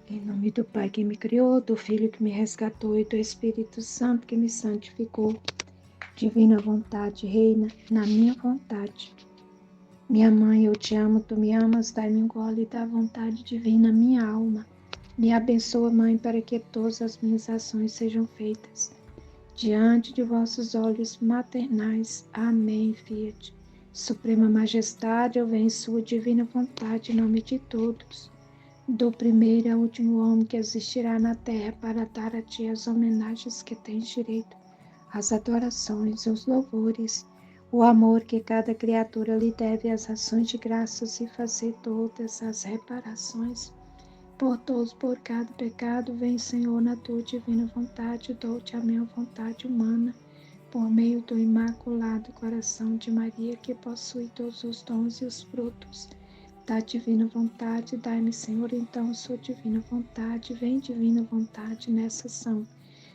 Em nome do Pai que me criou, do Filho que me resgatou e do Espírito Santo que me santificou. Divina vontade, reina na minha vontade. Minha mãe, eu te amo, tu me amas, dai-me um gole da vontade divina, minha alma. Me abençoa, Mãe, para que todas as minhas ações sejam feitas diante de vossos olhos maternais. Amém, Fiat. Suprema Majestade, eu venho em sua divina vontade, em nome de todos, do primeiro ao último homem que existirá na terra, para dar a ti as homenagens que tens direito, as adorações, os louvores, o amor que cada criatura lhe deve, as ações de graças e fazer todas as reparações por todos, por cada pecado. Vem, Senhor, na tua divina vontade, dou-te a minha vontade humana, por meio do imaculado coração de Maria, que possui todos os dons e os frutos da divina vontade. Dai-me, Senhor, então, sua divina vontade. Vem, divina vontade, nessa ação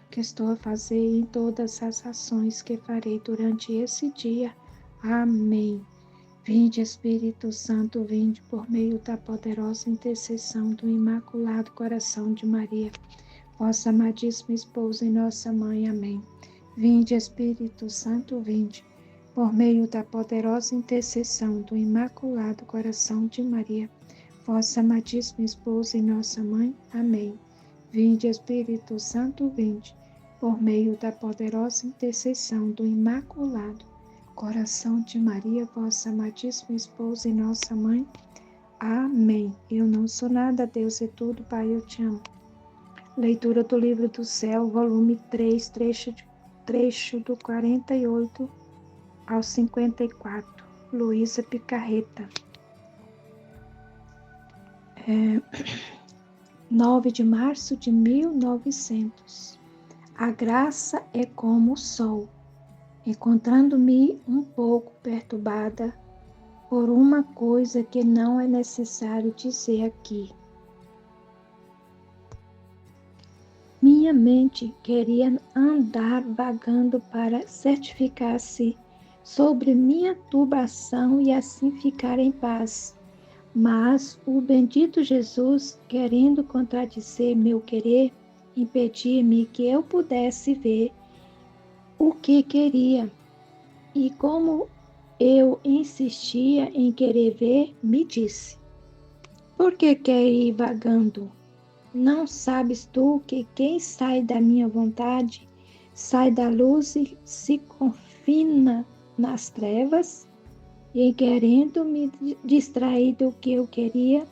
que estou a fazer e em todas as ações que farei durante esse dia. Amém. Vinde, Espírito Santo, vinde por meio da poderosa intercessão do Imaculado Coração de Maria, vossa amadíssima esposa e nossa mãe. Amém. Vinde, Espírito Santo, vinde por meio da poderosa intercessão do Imaculado Coração de Maria, vossa amadíssima esposa e nossa mãe. Amém. Vinde, Espírito Santo, vinde por meio da poderosa intercessão do Imaculado Coração de Maria, vossa amadíssima esposa e nossa mãe. Amém. Eu não sou nada, Deus é tudo, Pai, eu te amo. Leitura do Livro do Céu, volume 3, trecho do 48 ao 54. Luísa Picarreta. 9 de março de 1900. A graça é como o sol. Encontrando-me um pouco perturbada por uma coisa que não é necessário dizer aqui. Minha mente queria andar vagando para certificar-se sobre minha turbação e assim ficar em paz. Mas o bendito Jesus, querendo contradizer meu querer, impedia-me que eu pudesse ver o que queria. E como eu insistia em querer ver, me disse: por que quer ir vagando? Não sabes tu que quem sai da minha vontade sai da luz e se confina nas trevas? E querendo me distrair do que eu queria,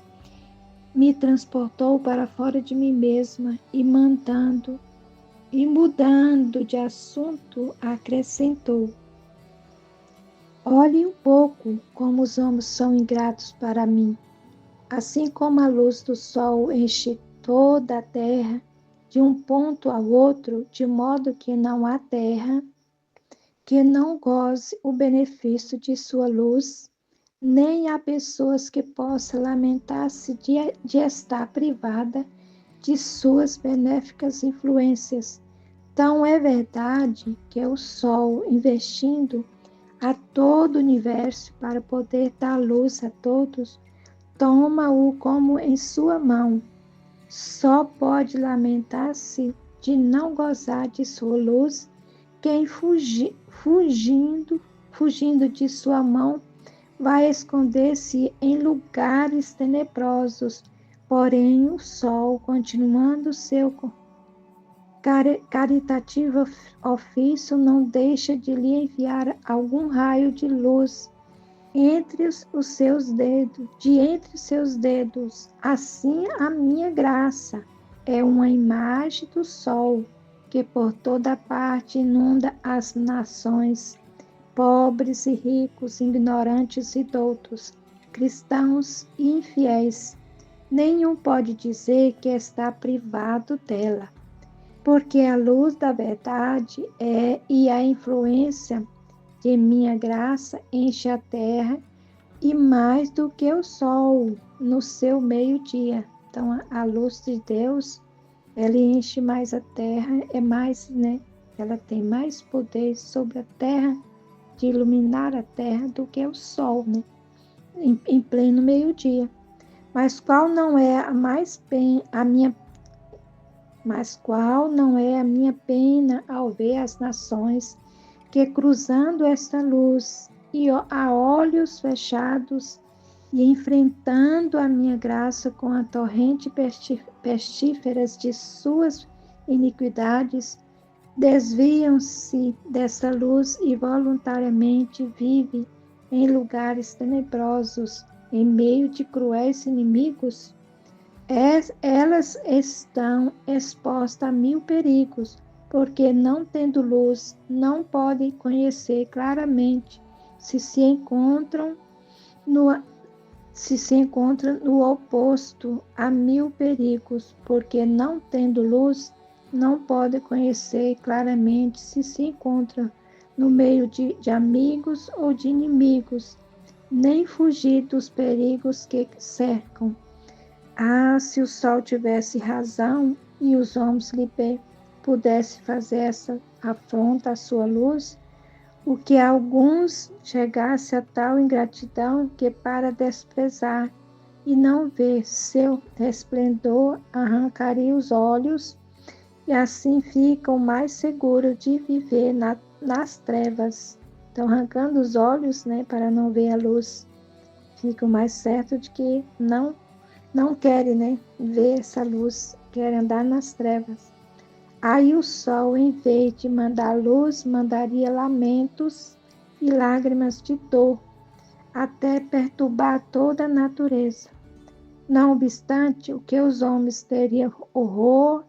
me transportou para fora de mim mesma e mudando de assunto, acrescentou: olhe um pouco como os homens são ingratos para mim. Assim como a luz do sol enche toda a terra, de um ponto ao outro, de modo que não há terra que não goze o benefício de sua luz, nem há pessoas que possam lamentar-se de estar privada de suas benéficas influências. Tão é verdade que o sol, investindo a todo o universo para poder dar luz a todos, toma-o como em sua mão. Só pode lamentar-se de não gozar de sua luz quem fugindo de sua mão vai esconder-se em lugares tenebrosos. Porém, o sol, continuando seu caritativo ofício, não deixa de lhe enviar algum raio de luz entre os seus dedos. Assim, a minha graça é uma imagem do sol que por toda parte inunda as nações, pobres e ricos, ignorantes e doutos, cristãos e infiéis. Nenhum pode dizer que está privado dela, porque a luz da verdade e a influência de minha graça enche a terra, e mais do que o sol no seu meio-dia. Então, a luz de Deus, ela enche mais a terra, ela tem mais poder sobre a terra, de iluminar a terra, do que o sol, em pleno meio-dia. Mas qual não é a minha pena ao ver as nações que, cruzando esta luz e a olhos fechados e enfrentando a minha graça com a torrente pestíferas de suas iniquidades, desviam-se dessa luz e voluntariamente vivem em lugares tenebrosos, em meio de cruéis inimigos? Elas estão expostas a 1000 perigos, porque não tendo luz, não podem conhecer claramente se encontram no, se encontram no oposto a 1000 perigos, porque não tendo luz, não podem conhecer claramente se encontram no meio de amigos ou de inimigos, nem fugir dos perigos que cercam. Ah, se o sol tivesse razão e os homens lhe pudessem fazer essa afronta à sua luz, o que a alguns chegasse a tal ingratidão que, para desprezar e não ver seu resplendor, arrancaria os olhos e assim ficam mais seguros de viver nas trevas. Então, arrancando os olhos, né, para não ver a luz, ficam mais certos de que não querem, né, ver essa luz, querem andar nas trevas. Aí o sol, em vez de mandar luz, mandaria lamentos e lágrimas de dor, até perturbar toda a natureza. Não obstante, o que os homens teriam horror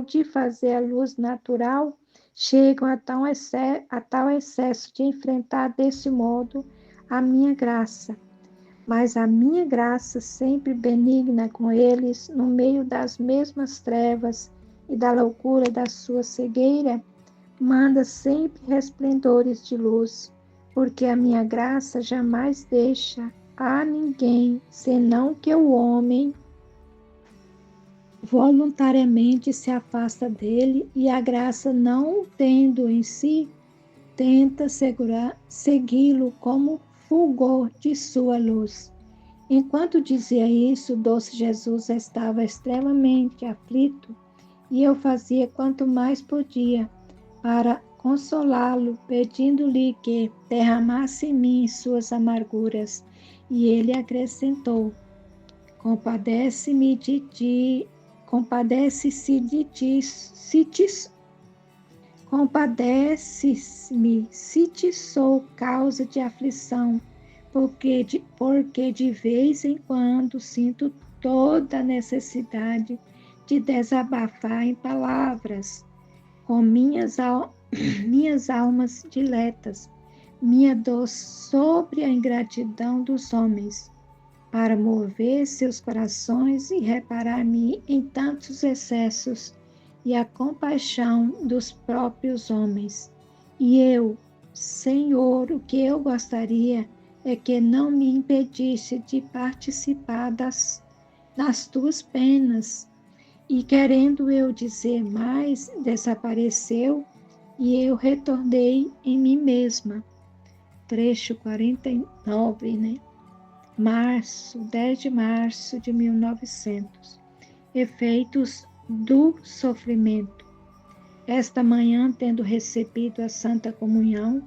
de fazer a luz natural, chegam a tal excesso de enfrentar desse modo a minha graça. Mas a minha graça, sempre benigna com eles, no meio das mesmas trevas e da loucura da sua cegueira, manda sempre resplendores de luz, porque a minha graça jamais deixa a ninguém, senão que o homem voluntariamente se afasta dele e a graça, não o tendo em si, tenta segui-lo como fulgor de sua luz. Enquanto dizia isso, o doce Jesus estava extremamente aflito e eu fazia quanto mais podia para consolá-lo, pedindo-lhe que derramasse em mim suas amarguras. E ele acrescentou: Compadece-me de ti, compadece-se de ti, compadece-me se te sou causa de aflição, porque de vez em quando sinto toda a necessidade de desabafar em palavras com minhas almas diletas, minha dor sobre a ingratidão dos homens, para mover seus corações e reparar-me em tantos excessos e a compaixão dos próprios homens. E eu, Senhor, o que eu gostaria é que não me impedisse de participar das tuas penas. E querendo eu dizer mais, desapareceu e eu retornei em mim mesma. Trecho 49, né? 10 de março de 1900. Efeitos do sofrimento. Esta manhã, tendo recebido a Santa Comunhão,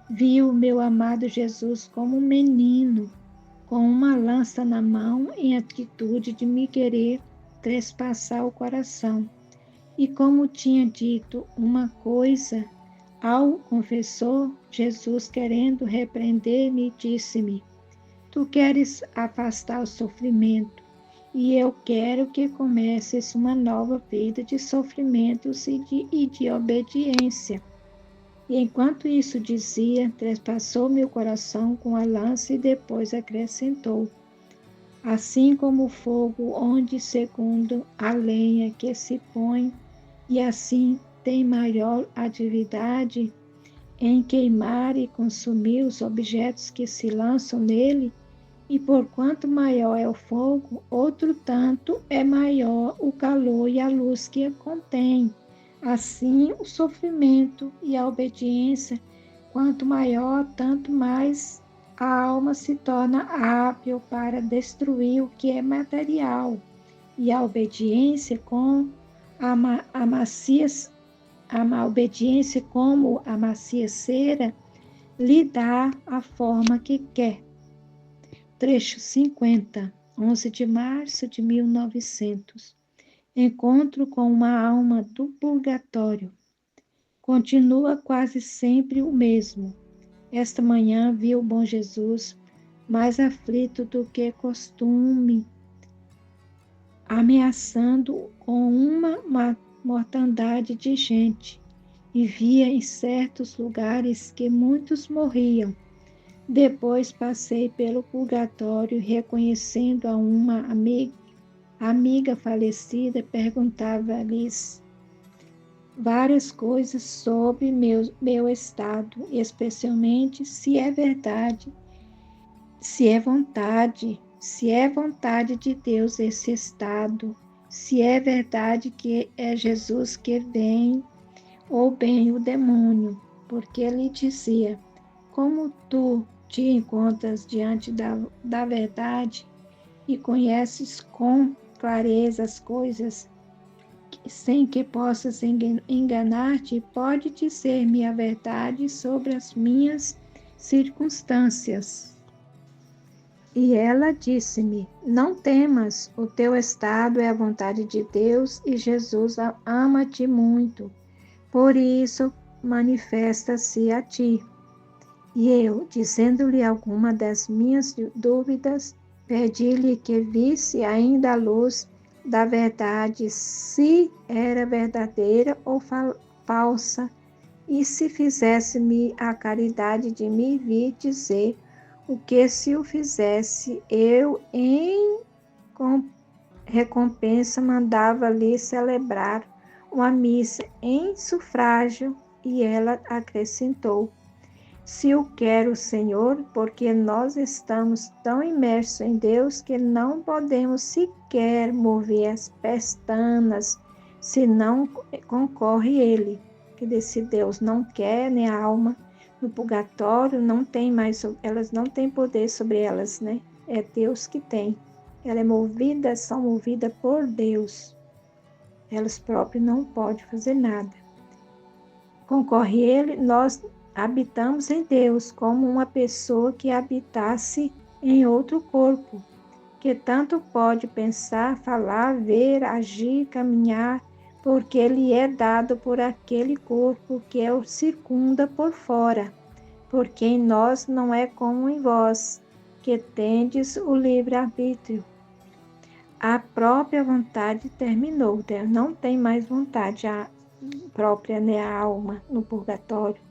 vi o meu amado Jesus como um menino, com uma lança na mão, em atitude de me querer trespassar o coração. E como tinha dito uma coisa ao confessor, Jesus, querendo repreender-me, disse-me: Tu queres afastar o sofrimento, e eu quero que comeces uma nova vida de sofrimentos e de obediência. E enquanto isso dizia, trespassou meu coração com a lança e depois acrescentou: Assim como o fogo onde segundo a lenha que se põe, e assim tem maior atividade em queimar e consumir os objetos que se lançam nele, e por quanto maior é o fogo, outro tanto é maior o calor e a luz que contém. Assim, o sofrimento e a obediência, quanto maior, tanto mais a alma se torna hábil para destruir o que é material, e a obediência com a macia, obediência como a macia cera lhe dá a forma que quer. Trecho 50, 11 de março de 1900. Encontro com uma alma do purgatório. Continua quase sempre o mesmo. Esta manhã vi o bom Jesus mais aflito do que costume, ameaçando com uma mortandade de gente, e via em certos lugares que muitos morriam. Depois passei pelo purgatório, reconhecendo a uma amiga falecida, perguntava-lhes várias coisas sobre meu estado, especialmente se é verdade, se é vontade de Deus esse estado, se é verdade que é Jesus que vem, ou bem o demônio, porque ele dizia: como tu te encontras diante da verdade e conheces com clareza as coisas, sem que possas enganar-te, pode dizer-me a verdade sobre as minhas circunstâncias. E ela disse-me: não temas, o teu estado é a vontade de Deus e Jesus ama-te muito, por isso manifesta-se a ti. E eu, dizendo-lhe alguma das minhas dúvidas, pedi-lhe que visse ainda a luz da verdade, se era verdadeira ou falsa, e se fizesse-me a caridade de me vir dizer o que, se o fizesse, eu em recompensa mandava-lhe celebrar uma missa em sufrágio, e ela acrescentou: se o quer o Senhor, porque nós estamos tão imersos em Deus que não podemos sequer mover as pestanas se não concorre Ele. Que se Deus não quer, né, a alma no purgatório não tem mais, elas não têm poder sobre elas, né? É Deus que tem. Ela é movida, são movidas por Deus. Elas próprias não podem fazer nada. Concorre Ele, nós habitamos em Deus como uma pessoa que habitasse em outro corpo, que tanto pode pensar, falar, ver, agir, caminhar, porque ele é dado por aquele corpo que o circunda por fora, porque em nós não é como em vós, que tendes o livre-arbítrio. A própria vontade terminou, não tem mais vontade a própria, né, a alma no purgatório.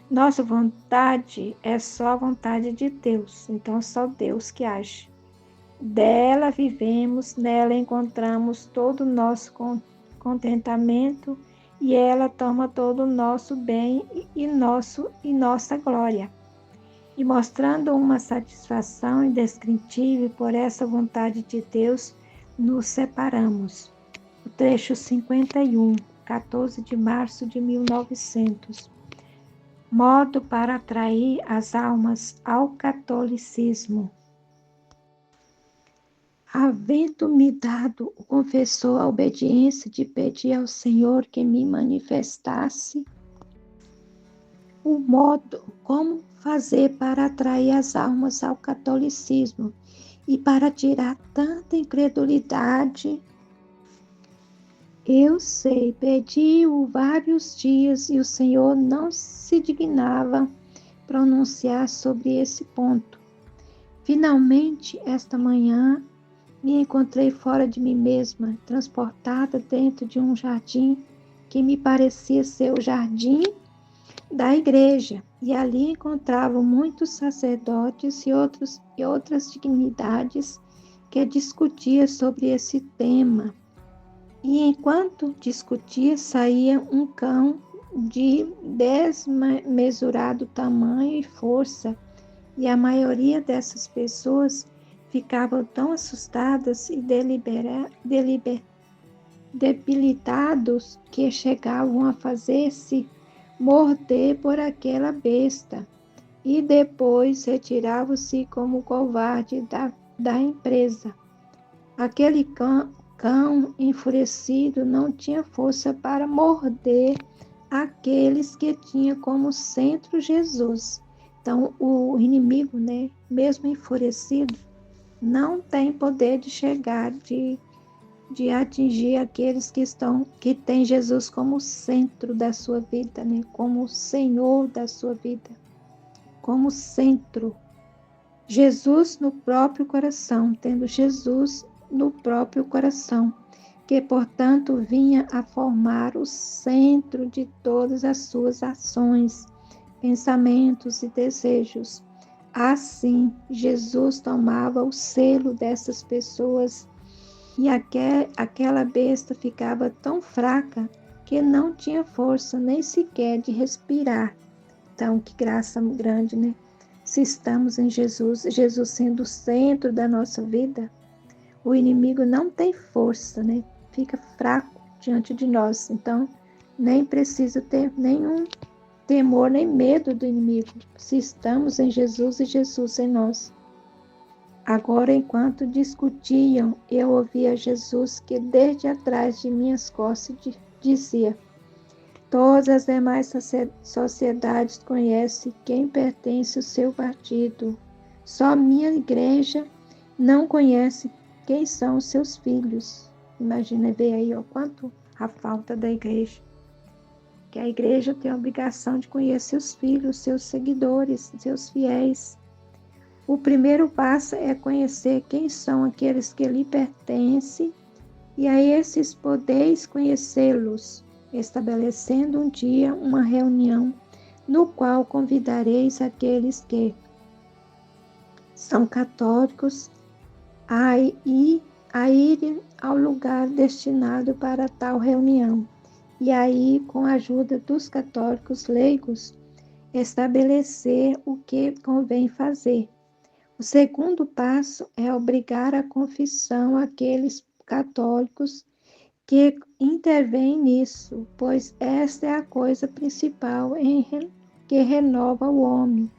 Nossa vontade é só a vontade de Deus, então é só Deus que age. Dela vivemos, nela encontramos todo o nosso contentamento, e ela toma todo o nosso bem e nossa glória. E mostrando uma satisfação indescritível por essa vontade de Deus, nos separamos. O trecho 51, 14 de março de 1900. Modo para atrair as almas ao catolicismo. Havendo-me dado o confessor a obediência de pedir ao Senhor que me manifestasse o modo como fazer para atrair as almas ao catolicismo e para tirar tanta incredulidade, eu sei, pedi-o vários dias e o Senhor não se dignava pronunciar sobre esse ponto. Finalmente, esta manhã, me encontrei fora de mim mesma, transportada dentro de um jardim que me parecia ser o jardim da igreja, e ali encontrava muitos sacerdotes e outras dignidades que discutiam sobre esse tema. E enquanto discutia, saía um cão de desmesurado tamanho e força, e a maioria dessas pessoas ficavam tão assustadas e debilitados que chegavam a fazer-se morder por aquela besta. e depois retirava-se como covarde da empresa. Aquele cão enfurecido não tinha força para morder aqueles que tinha como centro Jesus. Então, o inimigo, né, mesmo enfurecido, não tem poder de chegar, de atingir aqueles que têm Jesus como centro da sua vida, né, como Senhor da sua vida, como centro. Jesus no próprio coração, tendo Jesus no próprio coração, que, portanto, vinha a formar o centro de todas as suas ações, pensamentos e desejos. Assim, Jesus tomava o selo dessas pessoas e aquela besta ficava tão fraca que não tinha força nem sequer de respirar. Então, que graça grande, né? Se estamos em Jesus, Jesus sendo o centro da nossa vida, o inimigo não tem força, né? Fica fraco diante de nós. Então, nem precisa ter nenhum temor nem medo do inimigo, se estamos em Jesus e Jesus em nós. Agora, enquanto discutiam, eu ouvia Jesus que desde atrás de minhas costas dizia: todas as demais sociedades conhecem quem pertence ao seu partido. Só minha igreja não conhece quem são os seus filhos. Imagina ver aí, ó, quanto a falta da igreja. Que a igreja tem a obrigação de conhecer os filhos, seus seguidores, seus fiéis. O primeiro passo é conhecer quem são aqueles que lhe pertencem, e a esses podeis conhecê-los, estabelecendo um dia uma reunião no qual convidareis aqueles que são católicos a irem ao lugar destinado para tal reunião. E aí, com a ajuda dos católicos leigos, estabelecer o que convém fazer. O segundo passo é obrigar a confissão aqueles católicos que intervêm nisso, pois esta é a coisa principal que renova o homem,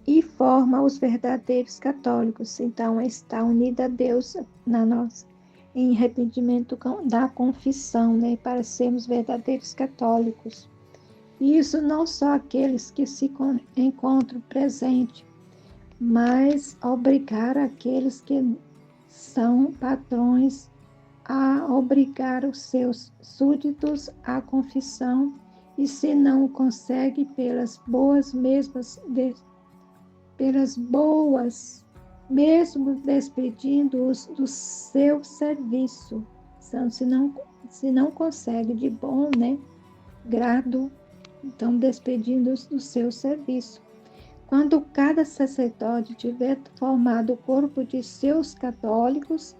e forma os verdadeiros católicos. Então, está unida a Deus na nossa em arrependimento da confissão, né, para sermos verdadeiros católicos. E isso não só aqueles que se encontram presentes, mas obrigar aqueles que são patrões a obrigar os seus súditos à confissão, e se não consegue pelas boas, mesmo despedindo-os do seu serviço. Então, se não consegue de bom, né, grado, então despedindo-os do seu serviço. Quando cada sacerdote tiver formado o corpo de seus católicos,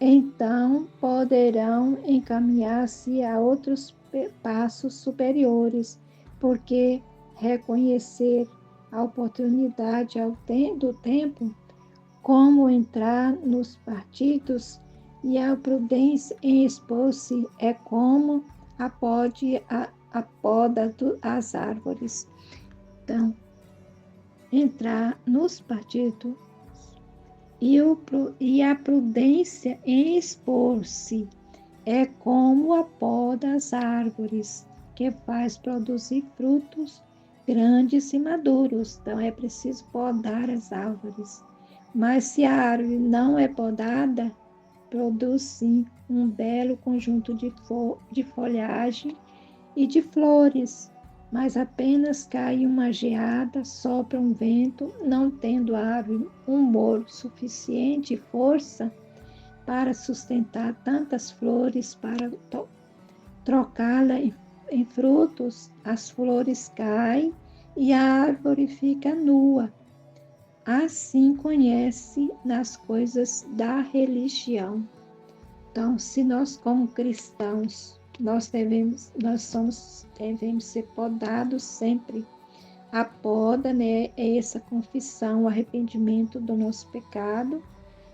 então poderão encaminhar-se a outros passos superiores, porque reconhecer a oportunidade do tempo, como entrar nos partidos, e a prudência em expor-se é como a poda das árvores. Então, entrar nos partidos e a prudência em expor-se é como a poda das árvores, que faz produzir frutos grandes e maduros. Então, é preciso podar as árvores. Mas se a árvore não é podada, produz sim um belo conjunto de folhagem e de flores, mas apenas cai uma geada, sopra um vento, não tendo a árvore um humor suficiente força para sustentar tantas flores, para trocá-la em frutos, as flores caem e a árvore fica nua. Assim conhece nas coisas da religião. Então, se nós como cristãos, devemos ser podados sempre. A poda, né, é essa confissão, o arrependimento do nosso pecado,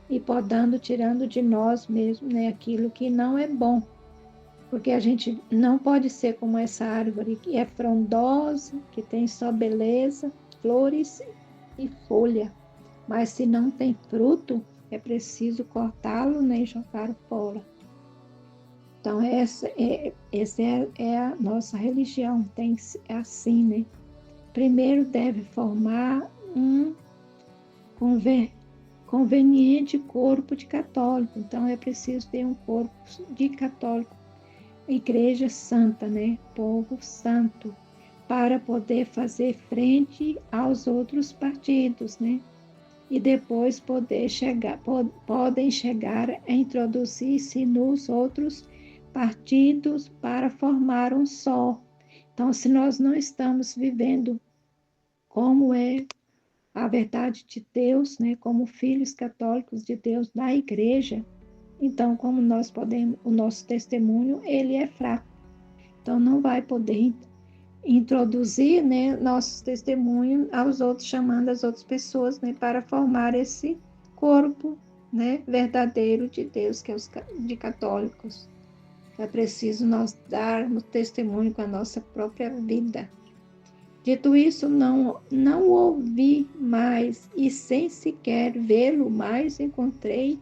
e podando, tirando de nós mesmos, né, aquilo que não é bom. porque a gente não pode ser como essa árvore que é frondosa, que tem só beleza, flores e folha, mas se não tem fruto, é preciso cortá-lo, né, e jogar fora. Então, essa é a nossa religião, tem é assim, né? Primeiro deve formar um conveniente corpo de católico. Então, é preciso ter um corpo de católico, igreja santa, né? Povo santo, para poder fazer frente aos outros partidos, né? E depois podem chegar a introduzir-se nos outros partidos para formar um só. Então, se nós não estamos vivendo como é a verdade de Deus, né, como filhos católicos de Deus da igreja, então como nós podemos, o nosso testemunho, ele é fraco. Então não vai poder introduzir, né, nossos testemunhos aos outros, chamando as outras pessoas, né, para formar esse corpo, né, verdadeiro de Deus, que é os de católicos. É preciso nós darmos testemunho com a nossa própria vida. Dito isso, não ouvi mais, e sem sequer vê-lo mais, encontrei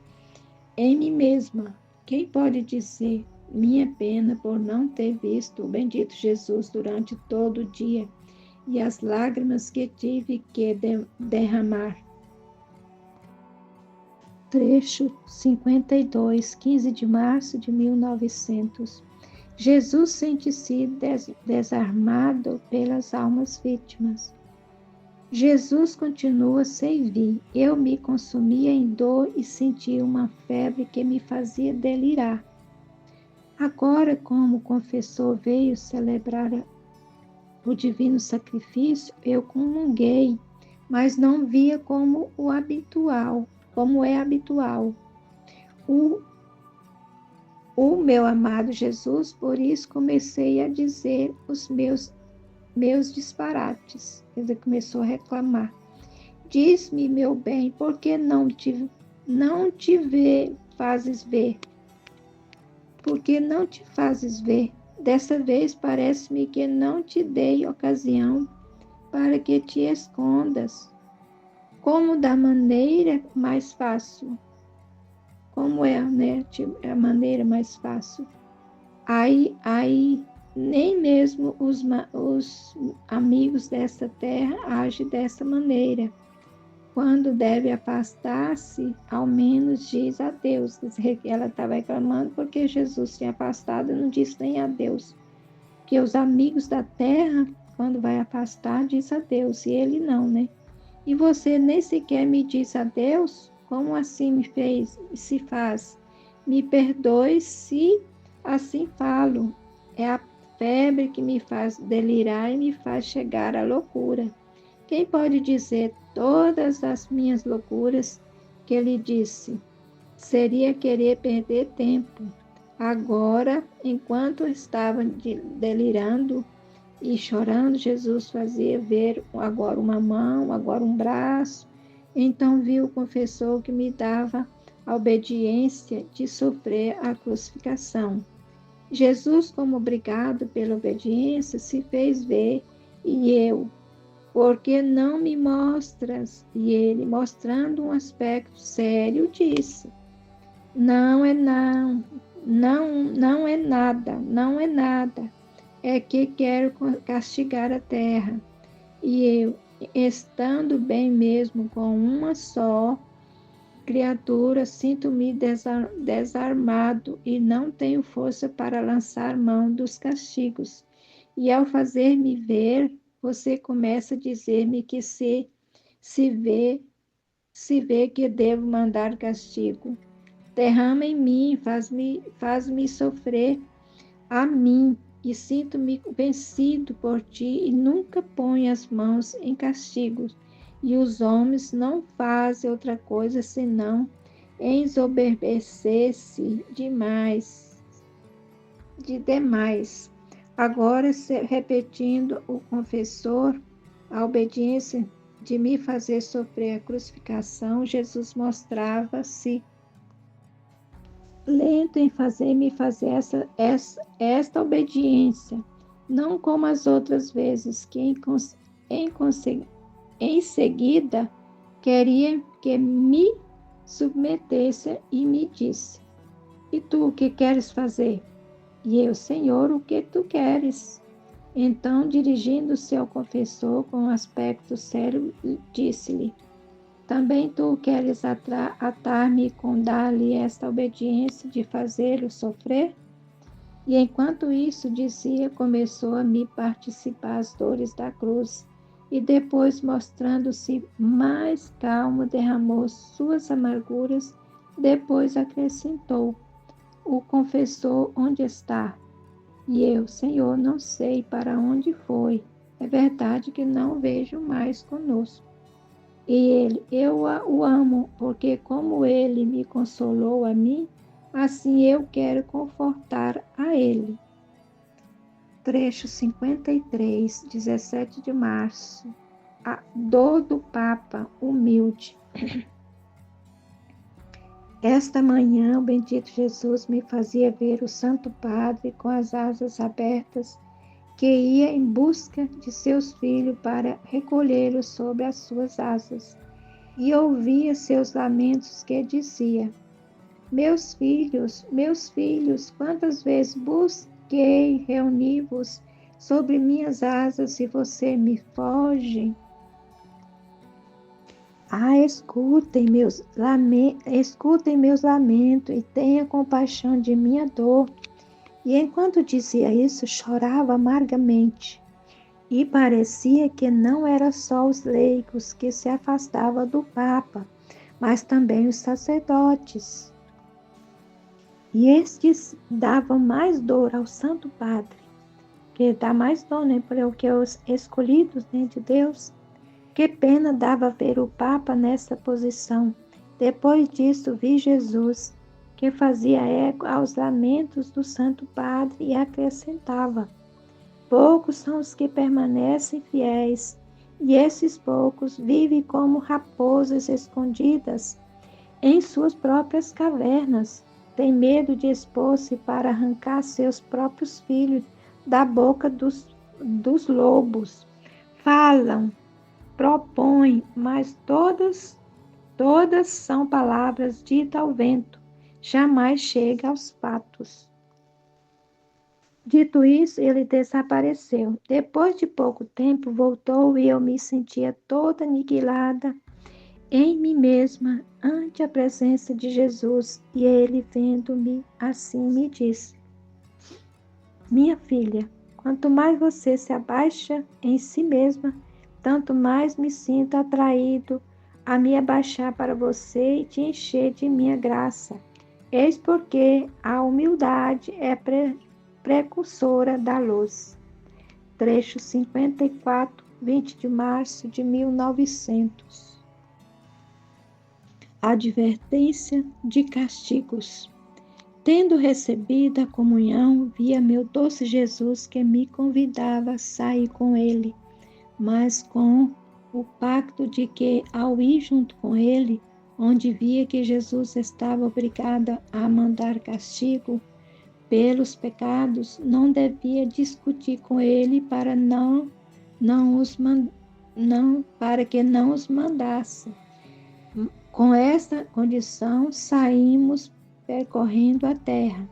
em mim mesma. Quem pode dizer minha pena por não ter visto o bendito Jesus durante todo o dia e as lágrimas que tive que derramar? Trecho 52, 15 de março de 1900. Jesus sente-se desarmado pelas almas vítimas. Jesus continua sem vir. Eu me consumia em dor e sentia uma febre que me fazia delirar. Agora, como o confessor veio celebrar o divino sacrifício, eu comunguei, mas não via como é habitual. O meu amado Jesus, por isso comecei a dizer os meus disparates. Ele começou a reclamar. Diz-me, meu bem, por que não te fazes ver? Por que não te fazes ver? Dessa vez parece-me que não te dei ocasião para que te escondas. Como da maneira mais fácil. Como é, né, a maneira mais fácil? Aí, nem mesmo os amigos dessa terra agem dessa maneira. Quando deve afastar-se, ao menos diz adeus. Ela estava reclamando porque Jesus tinha afastado e não disse nem adeus. Que os amigos da terra, quando vai afastar, diz adeus, e ele não, né? E você nem sequer me diz adeus? Como assim se faz? Me perdoe se assim falo. É a febre que me faz delirar e me faz chegar à loucura. Quem pode dizer todas as minhas loucuras que ele disse? Seria querer perder tempo. Agora, enquanto estava delirando e chorando, Jesus fazia ver agora uma mão, agora um braço. Então viu o confessor que me dava a obediência de sofrer a crucificação. Jesus, como obrigado pela obediência, se fez ver, e eu, porque não me mostras? E ele, mostrando um aspecto sério, disse: Não é não é nada, não é nada. É que quero castigar a terra. E eu, estando bem mesmo com uma só criatura, sinto-me desarmado e não tenho força para lançar mão dos castigos. E ao fazer-me ver, você começa a dizer-me que se vê, se vê que devo mandar castigo. Derrama em mim, faz-me sofrer a mim, e sinto-me vencido por ti, e nunca ponho as mãos em castigos. E os homens não fazem outra coisa senão ensoberbecer-se demais. Agora, repetindo o confessor, a obediência de me fazer sofrer a crucificação, Jesus mostrava-se lento em fazer-me fazer esta obediência, não como as outras vezes, que em seguida queria que me submetesse e me disse: E tu o que queres fazer? E eu: Senhor, o que tu queres? Então, dirigindo-se ao confessor com um aspecto sério, disse-lhe: Também tu queres atar-me e com dar-lhe esta obediência de fazê-lo sofrer? E enquanto isso dizia, começou a me participar as dores da cruz, e depois, mostrando-se mais calmo, derramou suas amarguras, depois acrescentou: O confessor onde está? E eu: Senhor, não sei para onde foi. É verdade que não vejo mais conosco. E ele: Eu o amo, porque como ele me consolou a mim, assim eu quero confortar a ele. Trecho 53, 17 de março. A dor do Papa humilde. Esta manhã, o bendito Jesus me fazia ver o Santo Padre com as asas abertas, que ia em busca de seus filhos para recolhê-los sob as suas asas, e ouvia seus lamentos que dizia: meus filhos, quantas vezes busquei reunir-vos sobre minhas asas e você me foge? Escutem meus lamentos e tenha compaixão de minha dor. E enquanto dizia isso, chorava amargamente. E parecia que não era só os leigos que se afastavam do Papa, mas também os sacerdotes. E estes davam mais dor ao Santo Padre, que dá mais dor, né, porque os escolhidos, né, de Deus. Que pena dava ver o Papa nessa posição. Depois disso, vi Jesus, que fazia eco aos lamentos do Santo Padre e acrescentava: poucos são os que permanecem fiéis, e esses poucos vivem como raposas escondidas em suas próprias cavernas. Tem medo de expor-se para arrancar seus próprios filhos da boca dos lobos. Falam, propõem, mas todas são palavras ditas ao vento, jamais chega aos fatos. Dito isso, ele desapareceu. Depois de pouco tempo, voltou e eu me sentia toda aniquilada em mim mesma ante a presença de Jesus. E ele, vendo-me assim, me disse: Minha filha, quanto mais você se abaixa em si mesma, tanto mais me sinto atraído a me abaixar para você e te encher de minha graça. Eis porque a humildade é precursora da luz. Trecho 54, 20 de março de 1900. Advertência de castigos. Tendo recebido a comunhão, via meu doce Jesus que me convidava a sair com ele, mas com o pacto de que, ao ir junto com ele, onde via que Jesus estava obrigado a mandar castigo pelos pecados, não devia discutir com ele para para que não os mandasse. Com esta condição, saímos percorrendo a terra.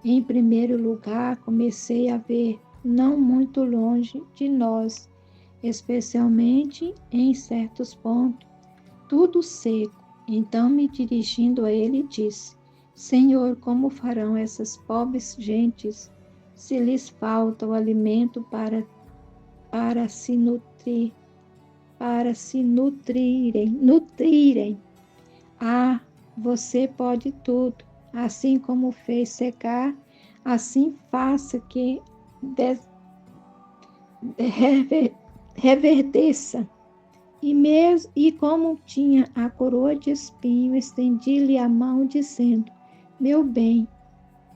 Em primeiro lugar, comecei a ver, não muito longe de nós, especialmente em certos pontos, tudo seco. Então, me dirigindo a ele, disse: Senhor, como farão essas pobres gentes se lhes falta o alimento para se nutrirem? Ah, você pode tudo. Assim como fez secar, assim faça que reverdeça. E como tinha a coroa de espinho, estendi-lhe a mão, dizendo: Meu bem,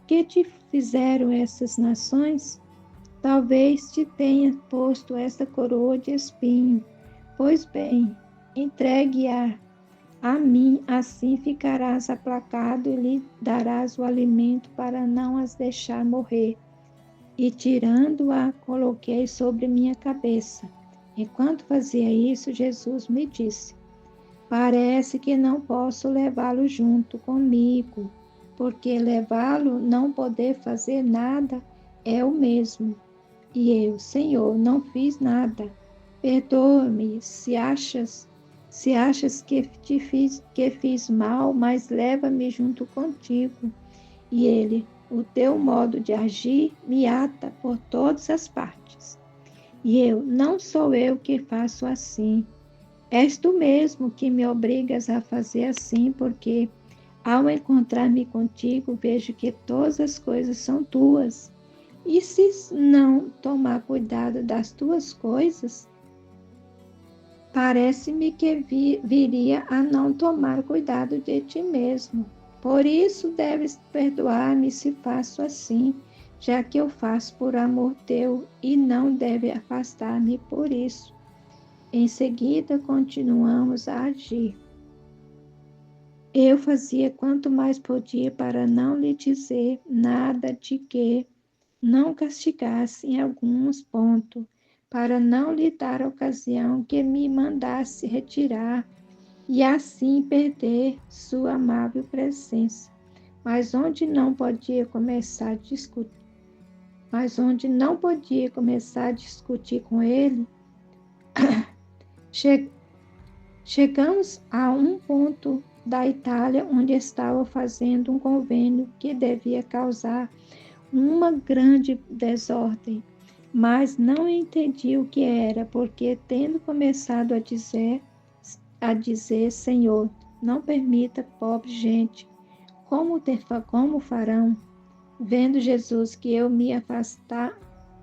que te fizeram essas nações? Talvez te tenha posto esta coroa de espinho. Pois bem, entregue-a a mim, assim ficarás aplacado e lhe darás o alimento para não as deixar morrer. E tirando-a, coloquei sobre minha cabeça. Enquanto fazia isso, Jesus me disse: parece que não posso levá-lo junto comigo, porque levá-lo não poder fazer nada é o mesmo. E eu, Senhor, não fiz nada. Perdoa-me se achas que fiz mal, mas leva-me junto contigo. E ele, o teu modo de agir me ata por todas as partes. E eu, não sou eu que faço assim. És tu mesmo que me obrigas a fazer assim, porque ao encontrar-me contigo, vejo que todas as coisas são tuas. E se não tomar cuidado das tuas coisas, parece-me que viria a não tomar cuidado de ti mesmo. Por isso deves perdoar-me se faço assim, já que eu faço por amor teu, e não deve afastar-me por isso. Em seguida, continuamos a agir. Eu fazia quanto mais podia para não lhe dizer nada de que não castigasse em alguns pontos, para não lhe dar ocasião que me mandasse retirar e assim perder sua amável presença. Mas onde não podia começar a discutir com ele, chegamos a um ponto da Itália onde estava fazendo um convênio que devia causar uma grande desordem, mas não entendi o que era, porque tendo começado a dizer, Senhor, não permita, pobre gente, como farão? Vendo Jesus que eu me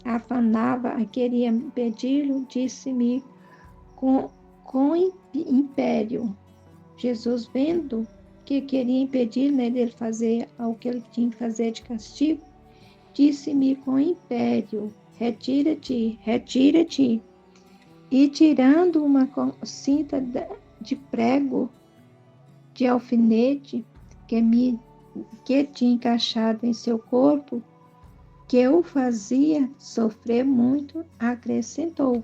afanava e queria impedi-lo, disse-me com império. Jesus, vendo que queria impedir dele fazer o que ele tinha que fazer de castigo, disse-me com império: retira-te, retira-te. E tirando uma cinta de prego, de alfinete, que tinha encaixado em seu corpo, que o fazia sofrer muito, acrescentou: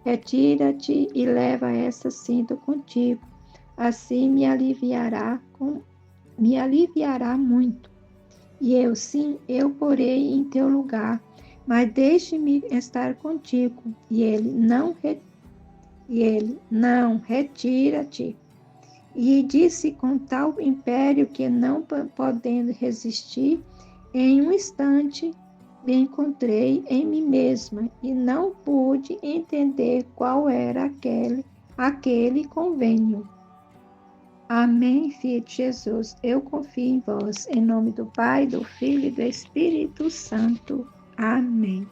retira-te e leva essa cinta contigo, assim me aliviará muito. E eu, sim, eu porei em teu lugar, mas deixe-me estar contigo. E ele, não, retira-te. E disse com tal império que, não podendo resistir, em um instante me encontrei em mim mesma e não pude entender qual era aquele convênio. Amém, Filho de Jesus, eu confio em vós. Em nome do Pai, do Filho e do Espírito Santo. Amém.